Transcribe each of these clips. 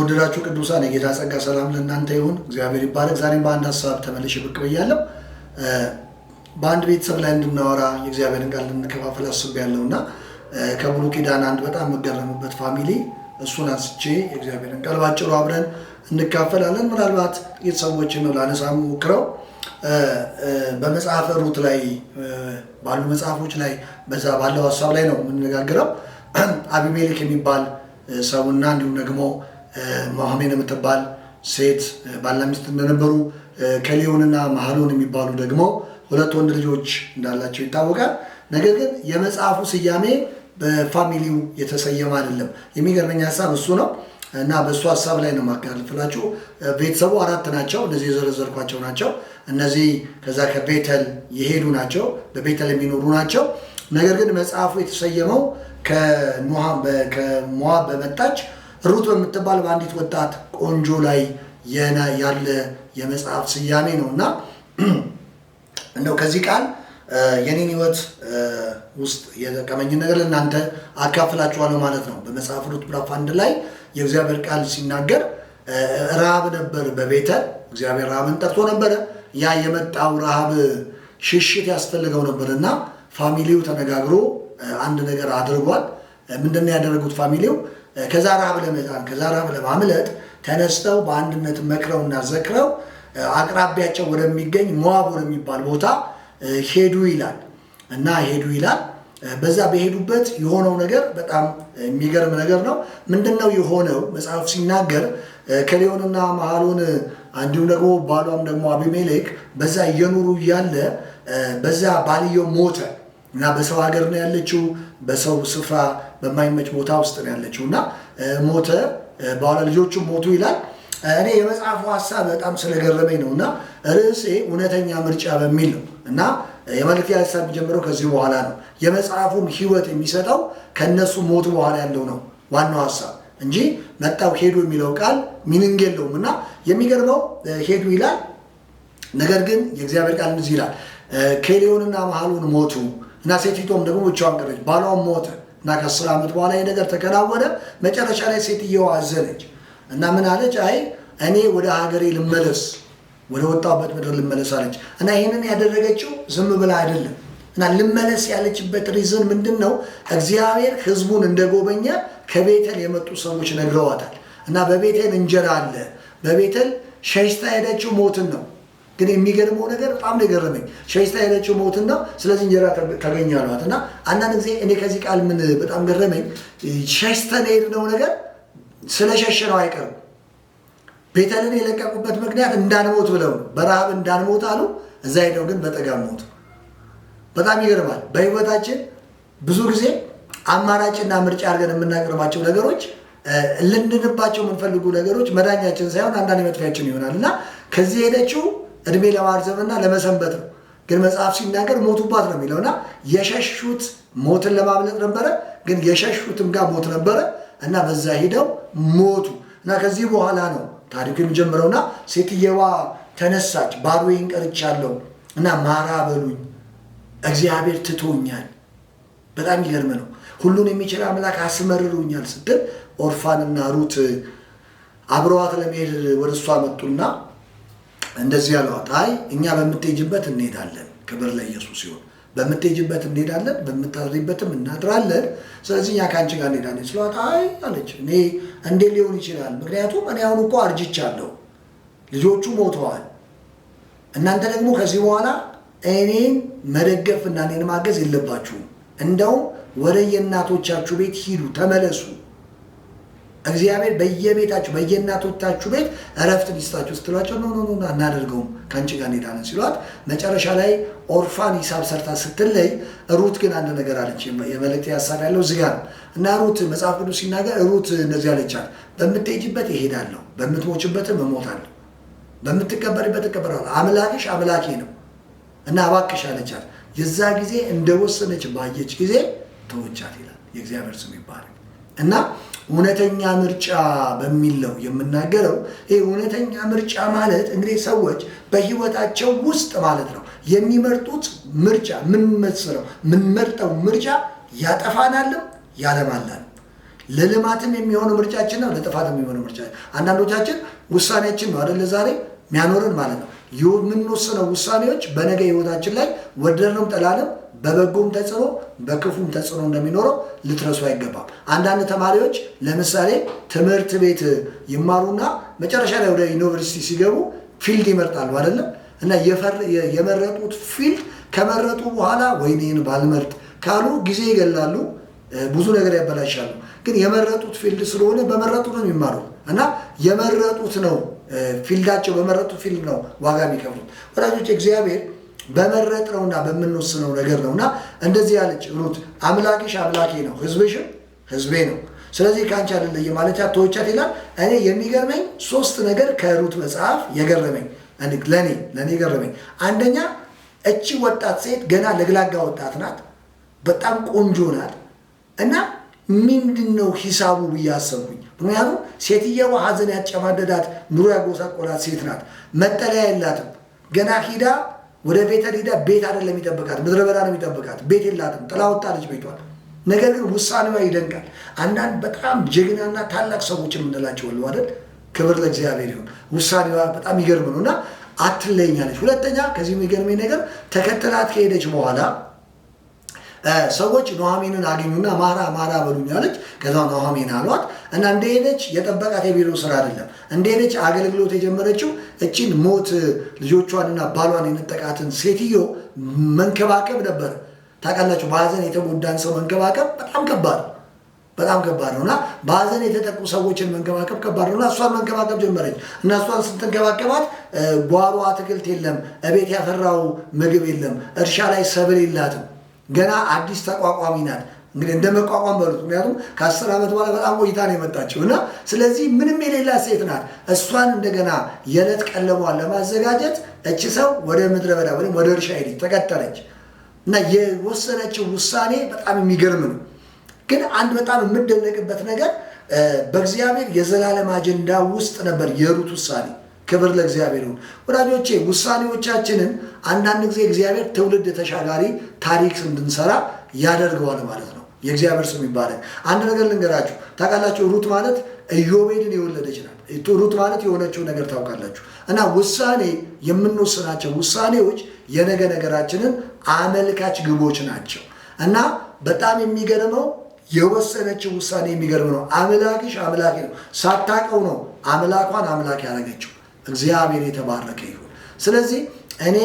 የተወደዳችሁ ቅዱሳን የጌታ ጸጋ ሰላም ለእናንተ ይሁን። እግዚአብሔር ይባረክ። ዛሬም በአንድ ሀሳብ ተመልሼ ብቅ ብያለሁ። በአንድ ቤተሰብ ላይ እንድናወራ የእግዚአብሔርን ቃል እንድንከፋፈል አስቤያለሁና ከብሉይ ኪዳን አንድ በጣም የምገረምበት ፋሚሊ እሱን አንስቼ የእግዚአብሔርን ቃል ባጭሩ አብረን እንካፈላለን። ምናልባት ጥቂት ሰዎችን ነው ላነሳ ሞክረው በመጽሐፈ ሩት ላይ ባሉ መጽሐፎች ላይ በዛ ባለው ሀሳብ ላይ ነው የምንነጋገረው። አቢሜሌክ የሚባል ሰውና እንዲሁም ደግሞ ኑኃሚን የምትባል ሴት ባልና ሚስት እንደነበሩ ከሌዮንና መሐሎን የሚባሉ ደግሞ ሁለት ወንድ ልጆች እንዳላቸው ይታወቃል። ነገር ግን የመጽሐፉ ስያሜ በፋሚሊው የተሰየመ አይደለም። የሚገርመኝ ሀሳብ እሱ ነው እና በእሱ ሀሳብ ላይ ነው ማካፈልላችሁ። ቤተሰቡ አራት ናቸው። እነዚህ የዘረዘርኳቸው ናቸው። እነዚህ ከዛ ከቤተል የሄዱ ናቸው፣ በቤተል የሚኖሩ ናቸው። ነገር ግን መጽሐፉ የተሰየመው ከሞዓብ በመጣች ሩት በምትባል በአንዲት ወጣት ቆንጆ ላይ ያለ የመጽሐፍ ስያሜ ነው እና እንደው ከዚህ ቃል የኔን ሕይወት ውስጥ የጠቀመኝን ነገር ለእናንተ አካፍላችኋለሁ ማለት ነው። በመጽሐፍ ሩት ምዕራፍ 1 ላይ የእግዚአብሔር ቃል ሲናገር ረሃብ ነበር በቤተል። እግዚአብሔር ረሃብን ጠርቶ ነበረ። ያ የመጣው ረሃብ ሽሽት ያስፈልገው ነበር እና ፋሚሊው ተነጋግሮ አንድ ነገር አድርጓል። ምንድነው ያደረጉት? ፋሚሊው ከዛ ረሃብ ለማምለጥ ተነስተው በአንድነት መክረውና ዘክረው አቅራቢያቸው ወደሚገኝ ሞዓብ ወደሚባል ቦታ ሄዱ ይላል እና በዛ በሄዱበት የሆነው ነገር በጣም የሚገርም ነገር ነው። ምንድነው የሆነው? መጽሐፍ ሲናገር ከሌዮንና መሐሎን እንዲሁም ደግሞ ባሏም ደግሞ አቢሜሌክ በዛ እየኖሩ እያለ በዛ ባልየው ሞተ እና በሰው ሀገር ነው ያለችው፣ በሰው ስፍራ በማይመች ቦታ ውስጥ ነው ያለችው እና ሞተ። በኋላ ልጆቹም ሞቱ ይላል። እኔ የመጽሐፉ ሀሳብ በጣም ስለገረመኝ ነው እና ርዕሴ እውነተኛ ምርጫ በሚል ነው እና የመልእክቴ ሀሳብ የሚጀምረው ከዚህ በኋላ ነው። የመጽሐፉም ሕይወት የሚሰጠው ከነሱ ሞት በኋላ ያለው ነው ዋናው ሀሳብ እንጂ መጣው ሄዱ የሚለው ቃል ሚኒንግ የለውም እና የሚገርመው ሄዱ ይላል። ነገር ግን የእግዚአብሔር ቃል እንደዚህ ይላል፣ ከሌዮንና መሐሎን ሞቱ እና ሴቲቷም ደግሞ ብቻዋን ቀረች፣ ባሏም ሞተ እና ከ10 ዓመት በኋላ ይህ ነገር ተከናወነ። መጨረሻ ላይ ሴትየዋ አዘነች እና ምን አለች? አይ እኔ ወደ ሀገሬ ልመለስ፣ ወደ ወጣሁበት ምድር ልመለስ አለች እና ይህንን ያደረገችው ዝም ብላ አይደለም እና ልመለስ ያለችበት ሪዝን ምንድን ነው? እግዚአብሔር ሕዝቡን እንደጎበኘ ከቤተል የመጡ ሰዎች ነግረዋታል እና በቤተል እንጀራ አለ። በቤተል ሸሽታ ሄደችው ሞትን ነው። ግን የሚገርመው ነገር በጣም የገረመኝ ሸሽታ ሄደችው ሞትን ነው። ስለዚህ እንጀራ ተገኛሏት እና አንዳንድ ጊዜ እኔ ከዚህ ቃል ምን በጣም ገረመኝ፣ ሸሽተን የሄድነው ነገር ስለሸሸነው አይቀርም። ቤተልን የለቀቁበት ምክንያት እንዳንሞት ብለው በረሃብ እንዳንሞት አሉ። እዛ ሄደው ግን በጠጋም ሞቱ። በጣም ይገርማል። በህይወታችን ብዙ ጊዜ አማራጭና ምርጫ አድርገን የምናቀርባቸው ነገሮች ልንድንባቸው የምንፈልጉ ነገሮች መዳኛችን ሳይሆን አንዳንድ መጥፊያችን ይሆናል እና ከዚህ ሄደችው እድሜ ለማርዘምና ለመሰንበት ነው። ግን መጽሐፍ ሲናገር ሞቱባት ነው የሚለውና የሸሹት ሞትን ለማምለጥ ነበረ፣ ግን የሸሹትም ጋር ሞት ነበረ እና በዛ ሄደው ሞቱ እና ከዚህ በኋላ ነው ታሪኩ የሚጀምረውና ሴትየዋ ተነሳች፣ ባዶዬን ቀርቻለሁ እና ማራ በሉኝ፣ እግዚአብሔር ትቶኛል። በጣም ይገርም ነው። ሁሉን የሚችል አምላክ አስመርሩኛል ስትል ኦርፋንና ሩት አብረዋት ለመሄድ ወደ እሷ መጡና እንደዚህ ያሏት፣ አይ እኛ በምትሄጅበት እንሄዳለን። ክብር ለኢየሱስ ይሁን። በምትሄጅበት እንሄዳለን፣ በምታድሪበትም እናድራለን። ስለዚህ እኛ ከአንቺ ጋር እንሄዳለን ስሏት፣ አይ አለች፣ እኔ እንዴት ሊሆን ይችላል? ምክንያቱም እኔ አሁን እኮ አርጅቻለሁ፣ ልጆቹ ሞተዋል። እናንተ ደግሞ ከዚህ በኋላ እኔን መደገፍ እና እኔን ማገዝ የለባችሁም። እንደውም ወደ የእናቶቻችሁ ቤት ሂዱ፣ ተመለሱ። እግዚአብሔር በየቤታችሁ በየእናቶቻችሁ ቤት እረፍት ሊስጣችሁ ስትሏቸው ኖ አናደርገውም፣ ከአንቺ ጋር እንሄዳለን ሲሏት፣ መጨረሻ ላይ ኦርፋን ሂሳብ ሰርታ ስትለይ ሩት ግን አንድ ነገር አለች። የመልእክት ሀሳብ ያለው እዚህ ጋር ነው እና ሩት መጽሐፍ ቅዱስ ሲናገር ሩት እንደዚህ አለቻት፣ በምትሄጂበት እሄዳለሁ፣ በምትሞችበትም እሞታለሁ፣ በምትቀበሪበት እቀበራለሁ፣ አምላክሽ አምላኬ ነው እና እባክሽ አለቻት። የዛ ጊዜ እንደወሰነች ባየች ጊዜ ተወቻት ይላል። የእግዚአብሔር ስም ይባረክ እና እውነተኛ ምርጫ በሚለው የምናገረው ይህ እውነተኛ ምርጫ ማለት እንግዲህ ሰዎች በህይወታቸው ውስጥ ማለት ነው የሚመርጡት ምርጫ ምን መሰለው? ምን መርጠው ምርጫ ያጠፋናልም ያለማላል። ለልማትም የሚሆነው ምርጫችን ነው፣ ለጥፋትም የሚሆነው ምርጫችን። አንዳንዶቻችን ውሳኔያችን ነው አይደል ዛሬ የሚያኖረን ማለት ነው። የምንወስነው ውሳኔዎች በነገ ህይወታችን ላይ ወደድንም ጠላንም በበጎም ተጽዕኖ በክፉም ተጽዕኖ እንደሚኖረው ልትረሱ አይገባም። አንዳንድ ተማሪዎች ለምሳሌ ትምህርት ቤት ይማሩና መጨረሻ ላይ ወደ ዩኒቨርሲቲ ሲገቡ ፊልድ ይመርጣሉ አይደለም እና የመረጡት ፊልድ ከመረጡ በኋላ ወይኔን ባልመርጥ ካሉ ጊዜ ይገላሉ፣ ብዙ ነገር ያበላሻሉ። ግን የመረጡት ፊልድ ስለሆነ በመረጡት ነው የሚማሩት እና የመረጡት ነው ፊልዳቸው በመረጡት ፊልድ ነው ዋጋ የሚከፍሉት። ወዳጆች እግዚአብሔር በመረጥነውና በምንወስነው ነገር ነውና እንደዚህ ያለች ሩት አምላክሽ አምላኬ ነው ሕዝብሽም ሕዝቤ ነው፣ ስለዚህ ከአንቺ አይደለየ ማለት ተወቻት ይላል። እኔ የሚገርመኝ 3 ነገር ከሩት መጽሐፍ የገረመኝ ለኔ ገረመኝ። አንደኛ እቺ ወጣት ሴት ገና ለግላጋ ወጣት ናት፣ በጣም ቆንጆ ናት እና ምንድነው ሂሳቡ ብዬ አሰብኩኝ። ምክንያቱም ሴትየዋ ሀዘን ያጨማደዳት ኑሮ ያጎሳቆላት ሴት ናት፣ መጠለያ የላትም። ገና ሂዳ ወደ ቤተል ሂዳ ቤት አይደለም የሚጠብቃት፣ ምድረ በዳ ነው የሚጠብቃት። ቤት የላትም፣ ጥላ ወጣለች ቤቷን። ነገር ግን ውሳኔዋ ይደንቃል። አንዳንድ በጣም ጀግናና ታላቅ ሰዎች የምንላቸው ሁሉ አይደል፣ ክብር ለእግዚአብሔር ይሁን። ውሳኔዋ በጣም ይገርም ነውና አትለኛለች። ሁለተኛ ከዚህ የሚገርመኝ ነገር ተከተላት ከሄደች በኋላ ሰዎች ኑኃሚንን አገኙና ማራ ማራ በሉኝ አለች። ከዛ ኑኃሚን አሏት እና እንደሄደች የጠበቃት የቢሮ ስራ አይደለም። እንደሄደች አገልግሎት የጀመረችው እቺን ሞት ልጆቿንና ባሏን የነጠቃትን ሴትዮ መንከባከብ ነበር። ታውቃላችሁ በሀዘን የተጎዳን ሰው መንከባከብ በጣም ከባድ ነው እና በሀዘን የተጠቁ ሰዎችን መንከባከብ ከባድ ነው እና እሷን መንከባከብ ጀመረች እና እሷን ስትንከባከባት ጓሮ አትክልት የለም፣ እቤት ያፈራው ምግብ የለም፣ እርሻ ላይ ሰብል የላትም። ገና አዲስ ተቋቋሚ ናት። እንግዲህ እንደ መቋቋም በሉት፣ ምክንያቱም ከ10 ዓመት በኋላ በጣም ቆይታ ነው የመጣችው እና ስለዚህ ምንም የሌላት ሴት ናት። እሷን እንደገና የዕለት ቀለሟን ለማዘጋጀት እቺ ሰው ወደ ምድረ በዳ ወይም ወደ እርሻ ሄደች፣ ተከተለች እና የወሰነችው ውሳኔ በጣም የሚገርም ነው። ግን አንድ በጣም የምደነቅበት ነገር በእግዚአብሔር የዘላለም አጀንዳ ውስጥ ነበር የሩት ውሳኔ። ክብር ለእግዚአብሔር ይሁን። ወዳጆቼ ውሳኔዎቻችንን አንዳንድ ጊዜ እግዚአብሔር ትውልድ ተሻጋሪ ታሪክ እንድንሰራ ያደርገዋል ማለት ነው። የእግዚአብሔር ስም ይባላል። አንድ ነገር ልንገራችሁ። ታውቃላችሁ ሩት ማለት ኢዮቤድን የወለደች ናት። ሩት ማለት የሆነችው ነገር ታውቃላችሁ። እና ውሳኔ የምንወስናቸው ውሳኔዎች የነገ ነገራችንን አመልካች ግቦች ናቸው። እና በጣም የሚገርመው የወሰነችው ውሳኔ የሚገርም ነው። አምላክሽ አምላኬ ነው። ሳታውቀው ነው አምላኳን አምላክ ያደረገችው። እግዚአብሔር የተባረከ ይሁን። ስለዚህ እኔ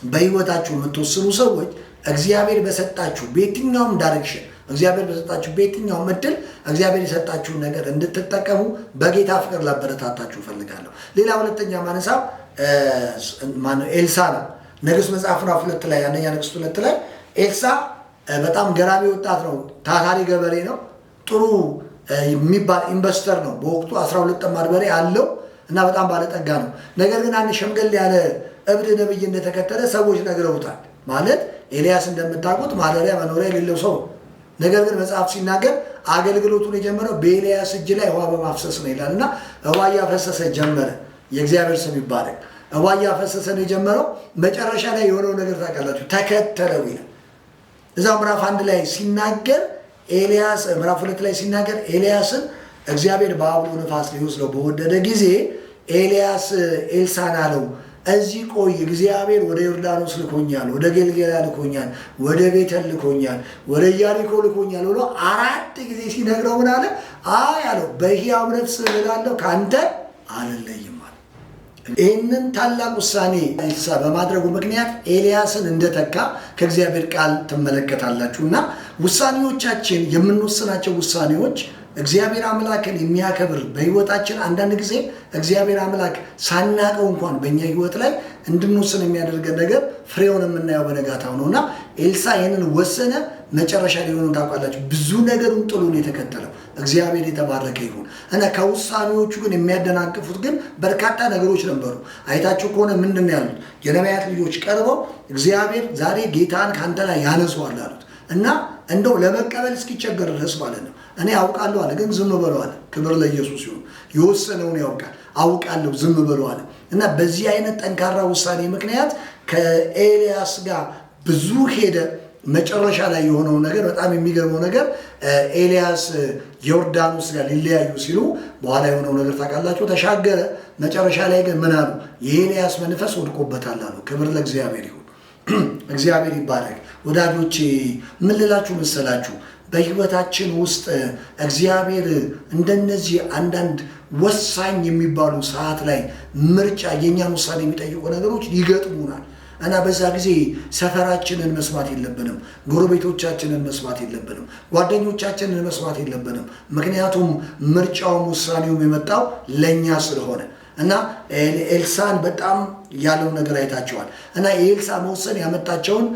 በህይወታችሁ የምትወስኑ ሰዎች እግዚአብሔር በሰጣችሁ በየትኛውም ዳይሬክሽን እግዚአብሔር በሰጣችሁ በየትኛውም እድል እግዚአብሔር የሰጣችሁን ነገር እንድትጠቀሙ በጌታ ፍቅር ላበረታታችሁ እፈልጋለሁ። ሌላ ሁለተኛ ማነሳው ኤልሳ ነው። ነገሥት መጽሐፍ ምዕራፍ 2 ላይ አንደኛ ነገሥት 2 ላይ ኤልሳ በጣም ገራሚ ወጣት ነው። ታታሪ ገበሬ ነው። ጥሩ የሚባል ኢንቨስተር ነው። በወቅቱ 12 ጠማድ በሬ አለው እና በጣም ባለጠጋ ነው። ነገር ግን አንድ ሸምገል ያለ እብድ ነብይ እንደተከተለ ሰዎች ነግረውታል። ማለት ኤልያስ እንደምታውቁት ማደሪያ መኖሪያ የሌለው ሰው። ነገር ግን መጽሐፍ ሲናገር አገልግሎቱን የጀመረው በኤልያስ እጅ ላይ ውሃ በማፍሰስ ነው ይላል እና ውሃ እያፈሰሰ ጀመረ። የእግዚአብሔር ስም ይባረክ። ውሃ እያፈሰሰ ነው የጀመረው። መጨረሻ ላይ የሆነው ነገር ታውቃላችሁ፣ ተከተለው ይላል። እዛው ምዕራፍ 1 ላይ ሲናገር ኤልያስ ምዕራፍ 2 ላይ ሲናገር ኤልያስን እግዚአብሔር በአውሎ ነፋስ ሊወስደው በወደደ ጊዜ ኤልያስ ኤልሳን አለው፣ እዚህ ቆይ፣ እግዚአብሔር ወደ ዮርዳኖስ ልኮኛል፣ ወደ ጌልጌላ ልኮኛል፣ ወደ ቤተል ልኮኛል፣ ወደ ኢያሪኮ ልኮኛል ብሎ 4 ጊዜ ሲነግረው ምን አለ? አይ አለው፣ በሕያው ነፍስ እምላለሁ ከአንተ አልለይም። ይህንን ታላቅ ውሳኔ ኤልሳ በማድረጉ ምክንያት ኤልያስን እንደተካ ከእግዚአብሔር ቃል ትመለከታላችሁ። እና ውሳኔዎቻችን የምንወስናቸው ውሳኔዎች እግዚአብሔር አምላክን የሚያከብር በህይወታችን አንዳንድ ጊዜ እግዚአብሔር አምላክ ሳናቀው እንኳን በእኛ ህይወት ላይ እንድንወስን የሚያደርገን ነገር ፍሬውን የምናየው በነጋታው ነው። እና ኤልሳ ይህንን ወሰነ። መጨረሻ ሊሆኑ ታውቃላችሁ፣ ብዙ ነገሩን ጥሎ ነው የተከተለው። እግዚአብሔር የተባረከ ይሁን። እና ከውሳኔዎቹ ግን የሚያደናቅፉት ግን በርካታ ነገሮች ነበሩ። አይታችሁ ከሆነ ምንድን ነው ያሉት? የነቢያት ልጆች ቀርበው እግዚአብሔር ዛሬ ጌታን ካንተ ላይ ያነሷል አሉት እና እንደው ለመቀበል እስኪቸገር ድረስ ማለት ነው። እኔ አውቃለሁ አለ፣ ግን ዝም በለው አለ። ክብር ለኢየሱስ ይሁን። የወሰነውን ያውቃል። አውቃለሁ ዝም በለው አለ እና በዚህ አይነት ጠንካራ ውሳኔ ምክንያት ከኤልያስ ጋር ብዙ ሄደ። መጨረሻ ላይ የሆነው ነገር በጣም የሚገርመው ነገር ኤልያስ ዮርዳኖስ ጋር ሊለያዩ ሲሉ በኋላ የሆነው ነገር ታውቃላችሁ። ተሻገረ። መጨረሻ ላይ ግን ምን አሉ? የኤልያስ መንፈስ ወድቆበታል አሉ። ክብር ለእግዚአብሔር ይሁን። እግዚአብሔር ይባረክ። ወዳጆቼ ምን ልላችሁ መሰላችሁ? በህይወታችን ውስጥ እግዚአብሔር እንደነዚህ አንዳንድ ወሳኝ የሚባሉ ሰዓት ላይ ምርጫ የኛን ውሳኔ የሚጠይቁ ነገሮች ይገጥሙናል እና በዛ ጊዜ ሰፈራችንን መስማት የለብንም፣ ጎረቤቶቻችንን መስማት የለብንም፣ ጓደኞቻችንን መስማት የለብንም። ምክንያቱም ምርጫውም ውሳኔውም የመጣው ለኛ ስለሆነ እና ኤልሳን በጣም ያለው ነገር አይታቸዋል። እና የኤልሳ መወሰን ያመጣቸውን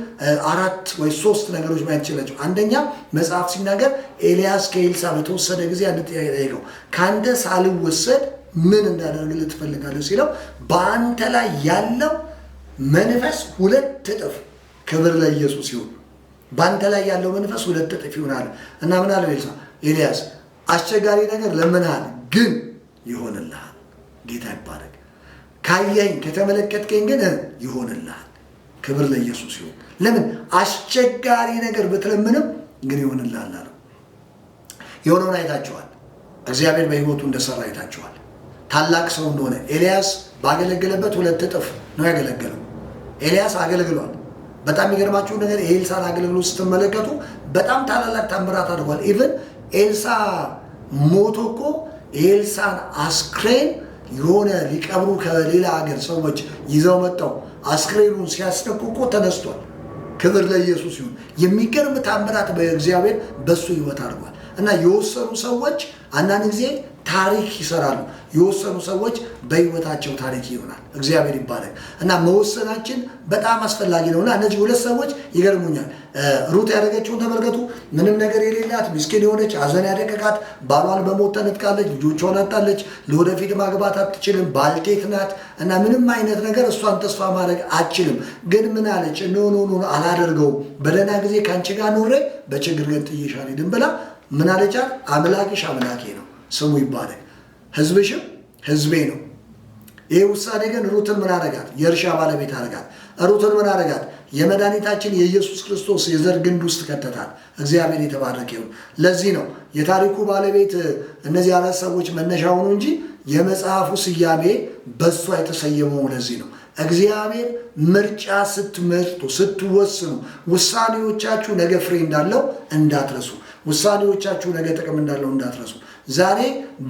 4 ወይ 3 ነገሮች ማየት ይችላል። አንደኛ መጽሐፍ ሲናገር ኤልያስ ከኤልሳ በተወሰደ ጊዜ አንድ ጥያቄ ጠየቀው። ካንተ ሳልወሰድ ምን እንዳደርግልህ ትፈልጋለህ ሲለው በአንተ ላይ ያለው መንፈስ 2 እጥፍ፣ ክብር ለኢየሱስ ይሁን፣ በአንተ ላይ ያለው መንፈስ 2 እጥፍ ይሆናል። እና ምን አለው ኤልሳ? ኤልያስ አስቸጋሪ ነገር ለምንሃል፣ ግን ይሆንልሃል። ጌታ ይባረክ። ካየኝ ከተመለከትከኝ ግን ይሆንልሃል። ክብር ለኢየሱስ ይሁን። ለምን አስቸጋሪ ነገር ብትለምንም ግን ይሆንልሃል አለው። የሆነውን አይታችኋል። እግዚአብሔር በሕይወቱ እንደሰራ አይታችኋል። ታላቅ ሰው እንደሆነ ኤልያስ ባገለገለበት 2 እጥፍ ነው ያገለገለው። ኤልያስ አገልግሏል። በጣም የሚገርማችሁ ነገር የኤልሳን አገልግሎት ስትመለከቱ በጣም ታላላቅ ታምራት አድርጓል። ኢቭን ኤልሳ ሞቶ እኮ የኤልሳን አስክሬን የሆነ ሊቀብሩ ከሌላ ሀገር ሰዎች ይዘው መጣው አስክሬኑን ሲያስነኩ እኮ ተነስቷል። ክብር ለኢየሱስ ይሁን። የሚገርም ታምራት በእግዚአብሔር በሱ ህይወት አድርጓል። እና የወሰኑ ሰዎች አንዳንድ ጊዜ ታሪክ ይሰራሉ። የወሰኑ ሰዎች በህይወታቸው ታሪክ ይሆናል። እግዚአብሔር ይባረክ። እና መወሰናችን በጣም አስፈላጊ ነውና እነዚህ 2 ሰዎች ይገርሙኛል። ሩት ያደረገችውን ተመልከቱ። ምንም ነገር የሌላት ምስኪን የሆነች ሐዘን ያደቀቃት፣ ባሏን በሞት ተነጥቃለች፣ ልጆቿን አጣለች፣ ለወደፊት ማግባት አትችልም፣ ባልቴት ናት እና ምንም አይነት ነገር እሷን ተስፋ ማድረግ አትችልም። ግን ምን አለች? ኖ አላደርገውም፣ በደህና ጊዜ ከአንቺ ጋር ኖሬ በችግር ግን ጥዬሽ አልሄድም ብላ ምን አለቻት? አምላክሽ አምላኬ ነው፣ ስሙ ይባረክ፣ ህዝብሽም ህዝቤ ነው። ይህ ውሳኔ ግን ሩትን ምን አረጋት? የእርሻ ባለቤት አረጋት። ሩትን ምን አረጋት? የመድኃኒታችን የኢየሱስ ክርስቶስ የዘር ግንድ ውስጥ ከተታት። እግዚአብሔር የተባረከ ይሁን። ለዚህ ነው የታሪኩ ባለቤት እነዚህ 4 ሰዎች መነሻ ሆኑ እንጂ የመጽሐፉ ስያሜ በእሷ የተሰየመው ለዚህ ነው። እግዚአብሔር ምርጫ ስትመርጡ፣ ስትወስኑ ውሳኔዎቻችሁ ነገ ፍሬ እንዳለው እንዳትረሱ። ውሳኔዎቻችሁ ነገ ጥቅም እንዳለው እንዳትረሱ። ዛሬ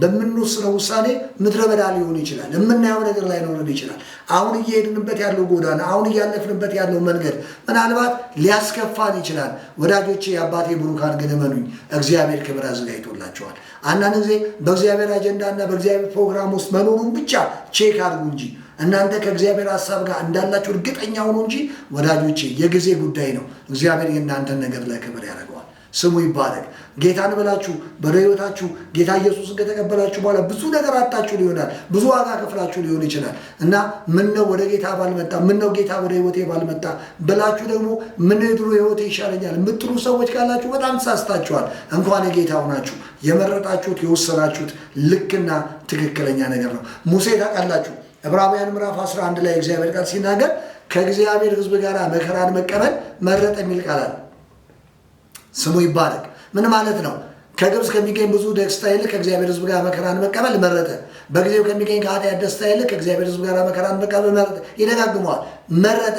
በምንወስነው ውሳኔ ምድረ በዳ ሊሆን ይችላል። የምናየው ነገር ላይኖረን ይችላል። አሁን እየሄድንበት ያለው ጎዳና፣ አሁን እያለፍንበት ያለው መንገድ ምናልባት ሊያስከፋን ይችላል። ወዳጆቼ፣ የአባቴ ብሩካን ግን እመኑኝ እግዚአብሔር ክብር አዘጋጅቶላቸዋል። አንዳንድ ጊዜ በእግዚአብሔር አጀንዳና በእግዚአብሔር ፕሮግራም ውስጥ መኖሩን ብቻ ቼክ አድርጉ እንጂ እናንተ ከእግዚአብሔር ሐሳብ ጋር እንዳላችሁ እርግጠኛ ሆኑ እንጂ ወዳጆቼ፣ የጊዜ ጉዳይ ነው። እግዚአብሔር የእናንተን ነገር ለክብር ያደርገዋል። ስሙ ይባረክ። ጌታን ብላችሁ በሕይወታችሁ ጌታ ኢየሱስን ከተቀበላችሁ በኋላ ብዙ ነገር አጣችሁ ሊሆናል፣ ብዙ ዋጋ ከፍላችሁ ሊሆን ይችላል እና ምነው ወደ ጌታ ባልመጣ፣ ምነው ጌታ ወደ ሕይወቴ ባልመጣ ብላችሁ ደግሞ ምነው የድሮ ሕይወቴ ይሻለኛል የምትሉ ሰዎች ካላችሁ በጣም ተሳስታችኋል። እንኳን የጌታ ሆናችሁ የመረጣችሁት የወሰናችሁት ልክና ትክክለኛ ነገር ነው። ሙሴ ታውቃላችሁ ዕብራውያን ምዕራፍ 11 ላይ እግዚአብሔር ቃል ሲናገር ከእግዚአብሔር ሕዝብ ጋር መከራን መቀበል መረጠ የሚል ቃል አለ። ስሙ ይባረክ። ምን ማለት ነው? ከግብፅ ከሚገኝ ብዙ ደስታ ይልቅ ከእግዚአብሔር ሕዝብ ጋር መከራን መቀበል መረጠ። በጊዜው ከሚገኝ ከኃጢአት ደስታ ይልቅ ከእግዚአብሔር ሕዝብ ጋር መከራን መቀበል መረጠ። ይደጋግመዋል። መረጠ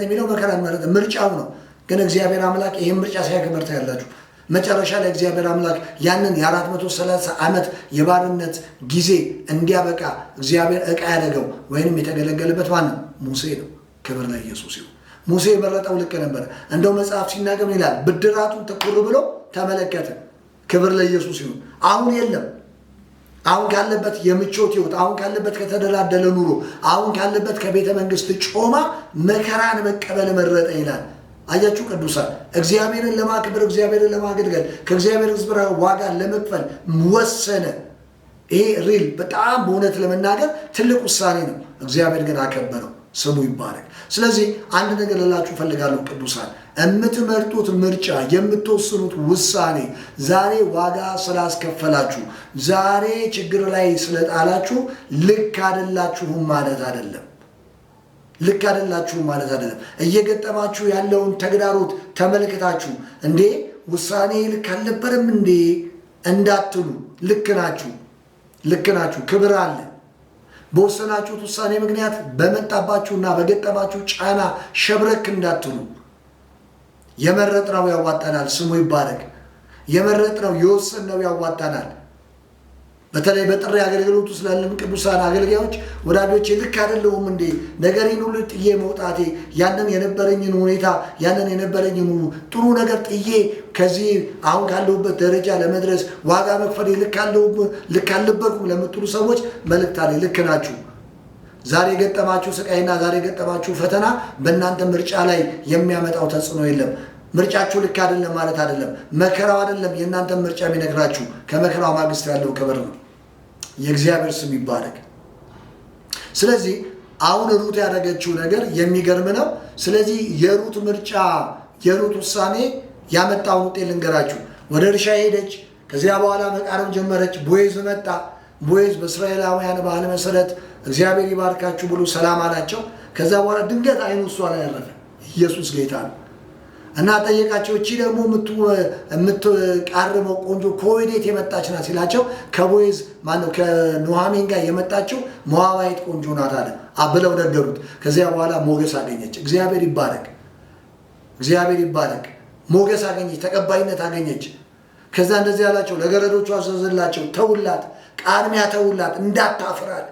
የሚለው መከራን መረጠ፣ ምርጫው ነው። ግን እግዚአብሔር አምላክ ይህን ምርጫ ሲያከብር ታያላችሁ። መጨረሻ ላይ እግዚአብሔር አምላክ ያንን የ430 ዓመት የባርነት ጊዜ እንዲያበቃ እግዚአብሔር ዕቃ ያደረገው ወይንም የተገለገለበት ማነው? ሙሴ ነው። ክብር ለኢየሱስ ይሁን። ሙሴ የመረጠው ልክ ነበር። እንደው መጽሐፍ ሲናገር ይላል ብድራቱን ትኩር ብሎ ተመለከተ። ክብር ለኢየሱስ ይሁን። አሁን የለም። አሁን ካለበት የምቾት ህይወት፣ አሁን ካለበት ከተደላደለ ኑሮ፣ አሁን ካለበት ከቤተ መንግስት ጮማ መከራን መቀበል መረጠ ይላል። አያችሁ ቅዱሳን፣ እግዚአብሔርን ለማክበር፣ እግዚአብሔርን ለማገልገል፣ ከእግዚአብሔር ሕዝብ ዋጋ ለመክፈል ወሰነ። ይሄ ሪል በጣም በእውነት ለመናገር ትልቅ ውሳኔ ነው። እግዚአብሔር ግን አከበረው። ስሙ ይባረክ። ስለዚህ አንድ ነገር ልላችሁ ፈልጋለሁ ቅዱሳን፣ የምትመርጡት ምርጫ፣ የምትወስኑት ውሳኔ ዛሬ ዋጋ ስላስከፈላችሁ፣ ዛሬ ችግር ላይ ስለጣላችሁ ልክ አይደላችሁም ማለት አይደለም። ልክ አይደላችሁም ማለት አይደለም። እየገጠማችሁ ያለውን ተግዳሮት ተመልክታችሁ እንዴ ውሳኔ ልክ አልነበረም እንዴ እንዳትሉ፣ ልክ ናችሁ፣ ልክ ናችሁ። ክብር አለ። በወሰናችሁት ውሳኔ ምክንያት በመጣባችሁና በገጠማችሁ ጫና ሸብረክ እንዳትሉ። የመረጥነው ያዋጣናል። ስሙ ይባረክ። የመረጥነው የወሰንነው ያዋጣናል። በተለይ በጥሪ አገልግሎት ውስጥ ላለን ቅዱሳን አገልጋዮች ወዳጆቼ ልክ አይደለሁም እንዴ ነገሬን ሁሉ ጥዬ መውጣቴ፣ ያንን የነበረኝን ሁኔታ ያንን የነበረኝን ጥሩ ነገር ጥዬ ከዚህ አሁን ካለሁበት ደረጃ ለመድረስ ዋጋ መክፈል ልክ አልነበርኩም ለምትሉ ሰዎች መልእክት አለኝ። ልክ ናችሁ። ዛሬ የገጠማችሁ ስቃይና ዛሬ የገጠማችሁ ፈተና በእናንተ ምርጫ ላይ የሚያመጣው ተጽዕኖ የለም። ምርጫችሁ ልክ አይደለም ማለት አይደለም። መከራው አይደለም የእናንተ ምርጫ የሚነግራችሁ፣ ከመከራው ማግስት ያለው ክብር ነው። የእግዚአብሔር ስም ይባረክ። ስለዚህ አሁን ሩት ያደረገችው ነገር የሚገርም ነው። ስለዚህ የሩት ምርጫ የሩት ውሳኔ ያመጣውን ውጤት ልንገራችሁ። ወደ እርሻ ሄደች። ከዚያ በኋላ መቃረም ጀመረች። ቦዔዝ መጣ። ቦዔዝ በእስራኤላውያን ባህል መሰረት እግዚአብሔር ይባርካችሁ ብሎ ሰላም አላቸው። ከዛ በኋላ ድንገት አይኑ እሷ ላይ ያረፈ። ኢየሱስ ጌታ ነው። እና ጠየቃቸው፣ እቺ ደግሞ የምትቃርመው ቆንጆ ከወዴት የመጣች ናት ሲላቸው፣ ከቦዔዝ ማነው ከኑኃሚን ጋር የመጣችው ሞዓባዊት ቆንጆ ናት አለ ብለው ነገሩት። ከዚያ በኋላ ሞገስ አገኘች። እግዚአብሔር ይባረክ፣ እግዚአብሔር ይባረክ። ሞገስ አገኘች፣ ተቀባይነት አገኘች። ከዛ እንደዚህ ያላቸው ለገረዶቹ አዘዘላቸው፣ ተውላት፣ ቃርሚያ ተውላት፣ እንዳታፍራል።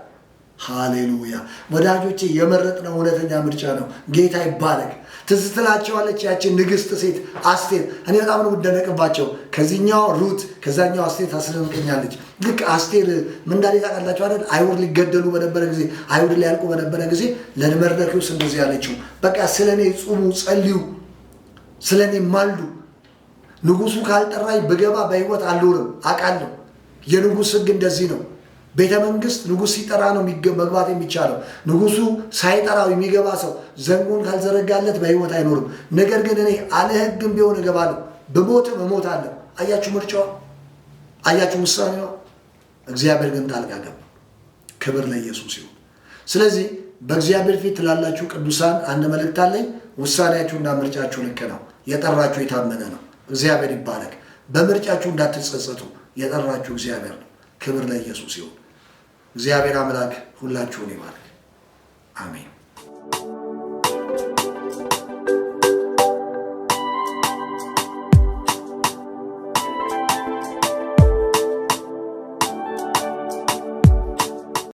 ሃሌሉያ ወዳጆቼ፣ የመረጥነው እውነተኛ ምርጫ ነው። ጌታ ይባረክ። ትዝ ትላቸዋለች ያችን ንግስት ሴት አስቴር። እኔ በጣም ነው የምደነቅባቸው። ከዚህኛው ሩት ከዛኛው አስቴር ታስደንቀኛለች። ልክ አስቴር ምን እንዳለ ታውቃላችሁ አይደል? አይሁድ ሊገደሉ በነበረ ጊዜ፣ አይሁድ ሊያልቁ በነበረ ጊዜ ለመርዶክዮስ እንደዚህ ያለችው፣ በቃ ስለኔ ጹሙ፣ ጸልዩ፣ ስለኔ ማልዱ። ንጉሱ ካልጠራኝ ብገባ በህይወት አልኖርም አውቃለሁ። የንጉስ ህግ እንደዚህ ነው። ቤተ መንግስት ንጉስ ሲጠራ ነው መግባት የሚቻለው። ንጉሱ ሳይጠራው የሚገባ ሰው ዘንጉን ካልዘረጋለት በህይወት አይኖርም። ነገር ግን እኔ አለ ህግም ቢሆን እገባለሁ፣ ብሞትም እሞታለሁ። አያችሁ ምርጫው፣ አያችሁ ውሳኔው። እግዚአብሔር ግን ጣልቃ ገባ። ክብር ለኢየሱስ ይሁን። ስለዚህ በእግዚአብሔር ፊት ላላችሁ ቅዱሳን አንድ መልእክት አለኝ። ውሳኔያችሁና ምርጫችሁ ልክ ነው። የጠራችሁ የታመነ ነው። እግዚአብሔር ይባረክ። በምርጫችሁ እንዳትጸጸቱ። የጠራችሁ እግዚአብሔር ነው። ክብር ለኢየሱስ ይሁን። እግዚአብሔር አምላክ ሁላችሁን ይባርክ። አሜን።